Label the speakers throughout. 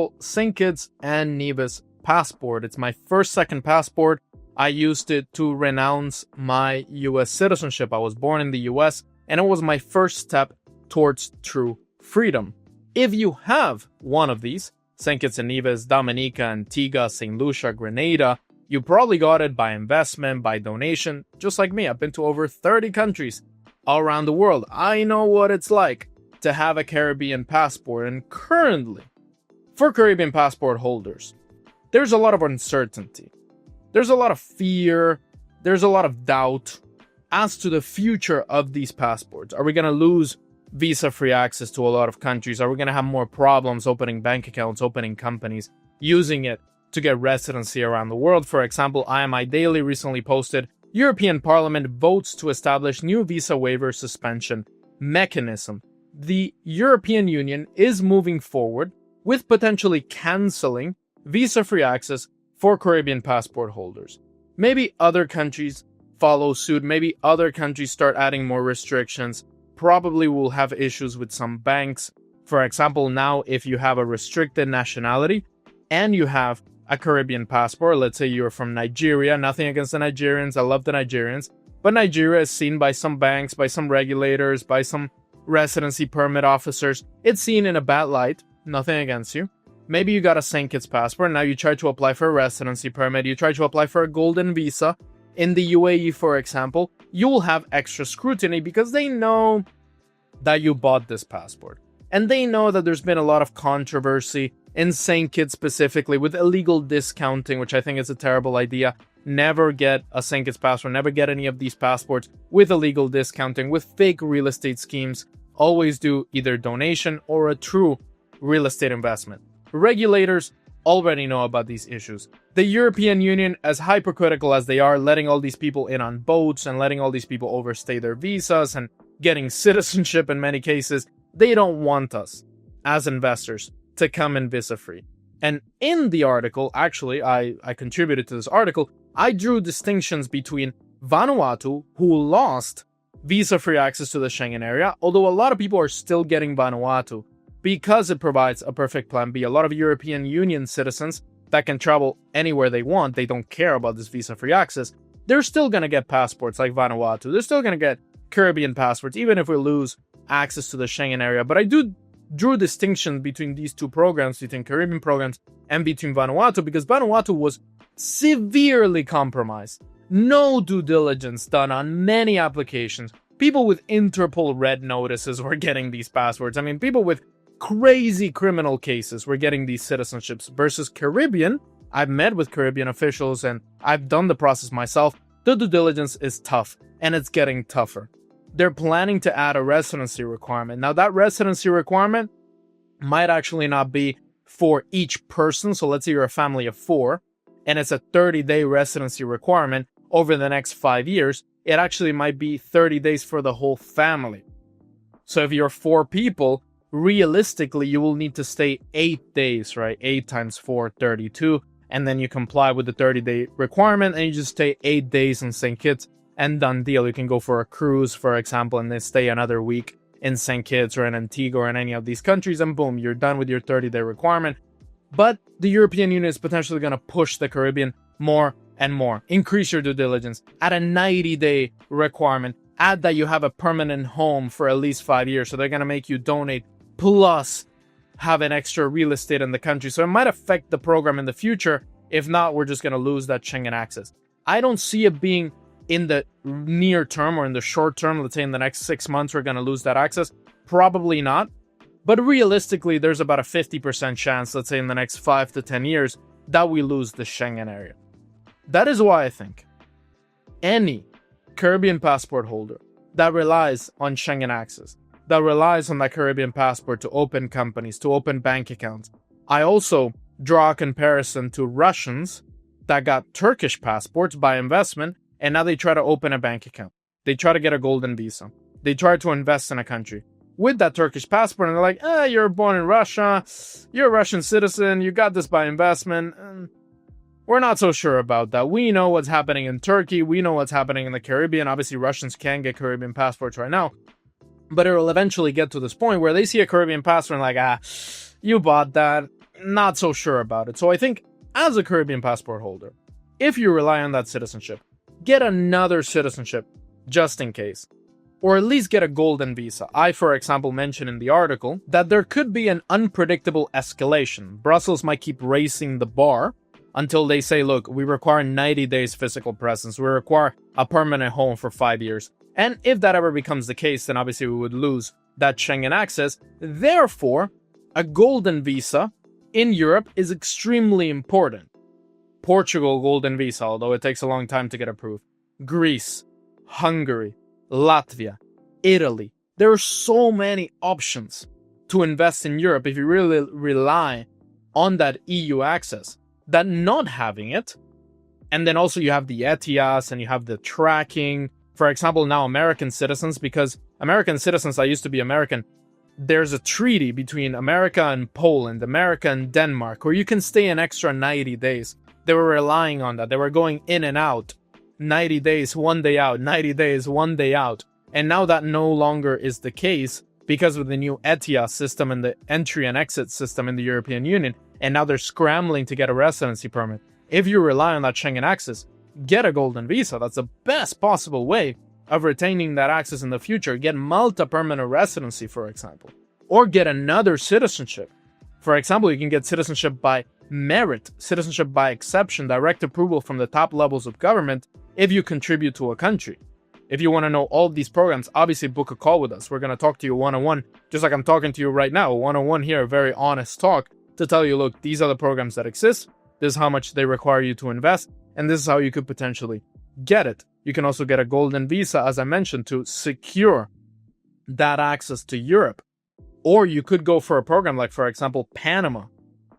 Speaker 1: call St. Kitts and Nevis passport. It's my second passport. I used it to renounce my US citizenship. I was born in the US, and it was my first step towards true freedom. If you have one of these, St. Kitts and Nevis, Dominica, Antigua, St. Lucia, Grenada, you probably got it by investment, by donation, just like me. I've been to over 30 countries all around the world. I know what it's like to have a Caribbean passport, and currently, for Caribbean passport holders, there's a lot of uncertainty. There's a lot of fear. There's a lot of doubt as to the future of these passports. Are we going to lose visa-free access to a lot of countries? Are we going to have more problems opening bank accounts, opening companies, using it to get residency around the world? For example, IMI Daily recently posted, European Parliament votes to establish new visa waiver suspension mechanism. The European Union is moving forward with potentially canceling visa-free access for Caribbean passport holders. Maybe other countries follow suit. Maybe other countries start adding more restrictions. Probably will have issues with some banks. For example, now if you have a restricted nationality and you have a Caribbean passport, let's say you're from Nigeria, nothing against the Nigerians, I love the Nigerians, but Nigeria is seen by some banks, by some regulators, by some residency permit officers, it's seen in a bad light, nothing against you. Maybe you got a St. Kitts passport, now you try to apply for a residency permit, you try to apply for a golden visa. In the UAE, for example, you will have extra scrutiny because they know that you bought this passport. And they know that there's been a lot of controversy in St. Kitts specifically with illegal discounting, which I think is a terrible idea. Never get a St. Kitts passport, never get any of these passports with illegal discounting, with fake real estate schemes. Always do either donation or a true real estate investment. Regulators already know about these issues. The European Union, as hypercritical as they are, letting all these people in on boats and letting all these people overstay their visas and getting citizenship in many cases, they don't want us as investors to come in visa-free. And in the article, actually, I contributed to this article, I drew distinctions between Vanuatu, who lost visa-free access to the Schengen area, although a lot of people are still getting Vanuatu because it provides a perfect plan B. A lot of European Union citizens that can travel anywhere they want, they don't care about this visa-free access, they're still going to get passports like Vanuatu. They're still going to get Caribbean passports, even if we lose access to the Schengen area. But I drew distinctions between these two programs, between Caribbean programs and between Vanuatu, because Vanuatu was severely compromised. No due diligence done on many applications. People with Interpol red notices were getting these passports. I mean, people with crazy criminal cases were getting these citizenships versus Caribbean. I've met with Caribbean officials and I've done the process myself. The due diligence is tough and it's getting tougher. They're planning to add a residency requirement. Now, that residency requirement might actually not be for each person. So let's say you're a family of 4 and it's a 30-day residency requirement over the next 5 years. It actually might be 30 days for the whole family. So if you're 4 people, realistically, you will need to stay 8 days, right? 8 times 4, 32. And then you comply with the 30-day requirement and you just stay 8 days in St. Kitts and done deal. You can go for a cruise, for example, and then stay another week in St. Kitts or in Antigua or in any of these countries, and boom, you're done with your 30-day requirement. But the European Union is potentially going to push the Caribbean more and more. Increase your due diligence. Add a 90-day requirement. Add that you have a permanent home for at least 5 years. So they're going to make you donate plus have an extra real estate in the country. So it might affect the program in the future. If not, we're just going to lose that Schengen access. I don't see it being in the near term or in the short term. Let's say in the next 6 months, we're going to lose that access. Probably not. But realistically, there's about a 50% chance, let's say in the next 5 to 10 years, that we lose the Schengen area. That is why I think any Caribbean passport holder that relies on Schengen access, that relies on that Caribbean passport to open companies, to open bank accounts. I also draw a comparison to Russians that got Turkish passports by investment, and now they try to open a bank account. They try to get a golden visa. They try to invest in a country with that Turkish passport, and they're like, you're born in Russia, you're a Russian citizen, you got this by investment. We're not so sure about that. We know what's happening in Turkey. We know what's happening in the Caribbean. Obviously, Russians can get Caribbean passports right now. But it will eventually get to this point where they see a Caribbean passport and like, you bought that. not so sure about it. So I think as a Caribbean passport holder, if you rely on that citizenship, get another citizenship just in case. Or at least get a golden visa. I, for example, mentioned in the article that there could be an unpredictable escalation. Brussels might keep raising the bar until they say, look, we require 90 days physical presence. We require a permanent home for 5 years. And if that ever becomes the case, then obviously we would lose that Schengen access. Therefore, a golden visa in Europe is extremely important. Portugal golden visa, although it takes a long time to get approved. Greece, Hungary, Latvia, Italy. There are so many options to invest in Europe if you really rely on that EU access, that not having it, and then also you have the ETIAS and you have the tracking. For example, now American citizens, because American citizens, I used to be American, there's a treaty between America and Poland, America and Denmark, where you can stay an extra 90 days. They were relying on that. They were going in and out. 90 days, 1 day out, 90 days, 1 day out. And now that no longer is the case because of the new ETIAS system and the entry and exit system in the European Union. And now they're scrambling to get a residency permit. If you rely on that Schengen access, get a golden visa. That's the best possible way of retaining that access in the future. Get multi-permanent residency, for example. Or get another citizenship. For example, you can get citizenship by merit, citizenship by exception, direct approval from the top levels of government if you contribute to a country. If you want to know all of these programs, obviously book a call with us. We're going to talk to you one-on-one, just like I'm talking to you right now, one-on-one here, a very honest talk to tell you, look, these are the programs that exist, this is how much they require you to invest, and this is how you could potentially get it. You can also get a golden visa, as I mentioned, to secure that access to Europe. Or you could go for a program like, for example, Panama.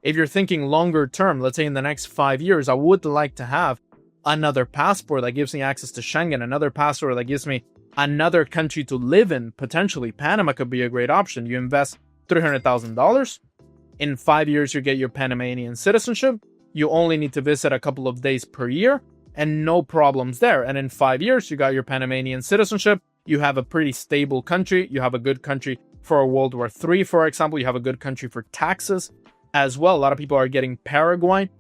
Speaker 1: If you're thinking longer term, let's say in the next 5 years, I would like to have another passport that gives me access to Schengen, another passport that gives me another country to live in. Potentially, Panama could be a great option. You invest $300,000. In 5 years, you get your Panamanian citizenship. You only need to visit a couple of days per year and no problems there. And in 5 years, you got your Panamanian citizenship. You have a pretty stable country. You have a good country for a World War III, for example. You have a good country for taxes as well. A lot of people are getting Paraguay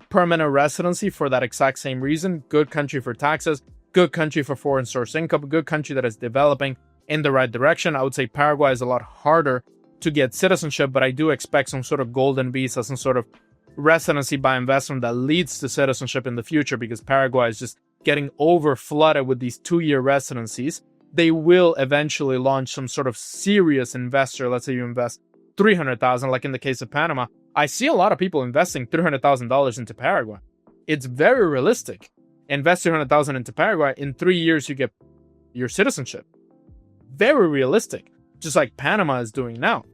Speaker 1: permanent residency for that exact same reason. Good country for taxes, good country for foreign source income, good country that is developing in the right direction. I would say Paraguay is a lot harder to get citizenship, but I do expect some sort of golden visa, some sort of residency by investment that leads to citizenship in the future, because Paraguay is just getting over flooded with these 2-year residencies. They will eventually launch some sort of serious investor. Let's say you invest $300,000, like in the case of Panama. I see a lot of people investing $300,000 into Paraguay. It's very realistic. Invest $300,000 into Paraguay. In 3 years, you get your citizenship. Very realistic. Just like Panama is doing now.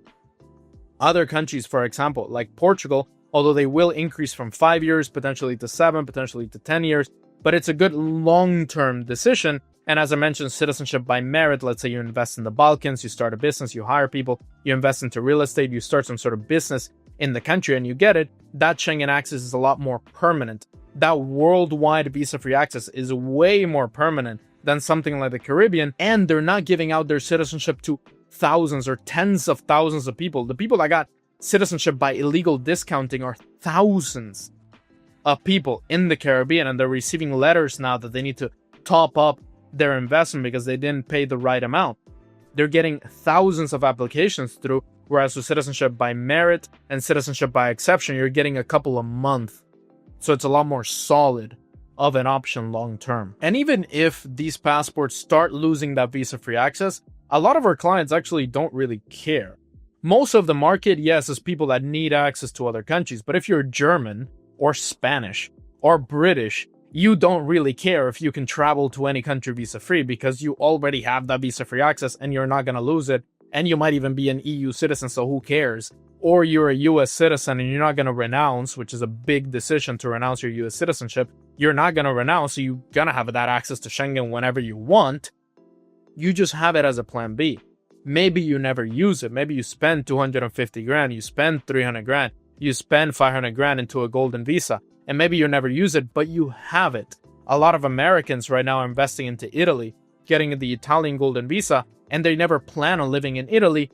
Speaker 1: Other countries, for example, like Portugal, although they will increase from 5 years, potentially to 7, potentially to 10 years, but it's a good long-term decision. And as I mentioned, citizenship by merit. Let's say you invest in the Balkans, you start a business, you hire people, you invest into real estate, you start some sort of business in the country and you get it. That Schengen access is a lot more permanent. That worldwide visa-free access is way more permanent than something like the Caribbean. And they're not giving out their citizenship to thousands or tens of thousands of people. The people that got citizenship by illegal discounting are thousands of people in the Caribbean, and they're receiving letters now that they need to top up their investment because they didn't pay the right amount. They're getting thousands of applications through, whereas with citizenship by merit and citizenship by exception, you're getting a couple a month. So it's a lot more solid of an option long term. And even if these passports start losing that visa-free access, a lot of our clients actually don't really care. Most of the market, yes, is people that need access to other countries. But if you're German or Spanish or British, you don't really care if you can travel to any country visa-free because you already have that visa-free access and you're not going to lose it. And you might even be an EU citizen, so who cares? Or you're a US citizen and you're not going to renounce, which is a big decision to renounce your US citizenship. You're not going to renounce, so you're going to have that access to Schengen whenever you want. You just have it as a plan B. Maybe you never use it. Maybe you spend 250 grand, you spend 300 grand, you spend 500 grand into a golden visa, and maybe you never use it, but you have it. A lot of Americans right now are investing into Italy, getting the Italian golden visa, and they never plan on living in Italy.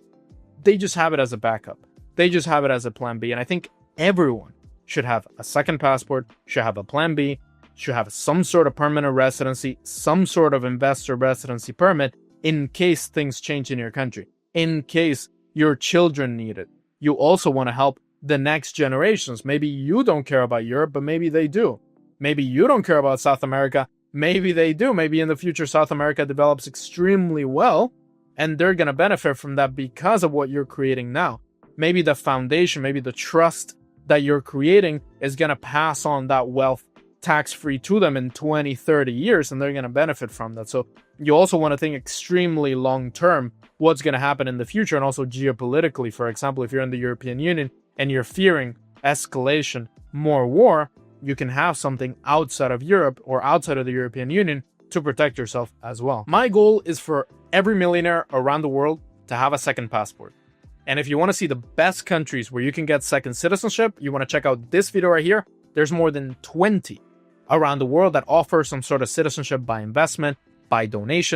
Speaker 1: They just have it as a backup. They just have it as a plan B. And I think everyone should have a second passport, should have a plan B, should have some sort of permanent residency, some sort of investor residency permit in case things change in your country, in case your children need it. You also want to help the next generations. Maybe you don't care about Europe, but maybe they do. Maybe you don't care about South America, maybe they do. Maybe in the future, South America develops extremely well, and they're going to benefit from that because of what you're creating now. Maybe the foundation, maybe the trust that you're creating is going to pass on that wealth tax-free to them in 20, 30 years, and they're going to benefit from that. So you also want to think extremely long-term, what's going to happen in the future, and also geopolitically. For example, if you're in the European Union and you're fearing escalation, more war, you can have something outside of Europe or outside of the European Union to protect yourself as well. My goal is for every millionaire around the world to have a second passport. And if you want to see the best countries where you can get second citizenship, you want to check out this video right here. There's more than 20 around the world that offer some sort of citizenship by investment, by donation.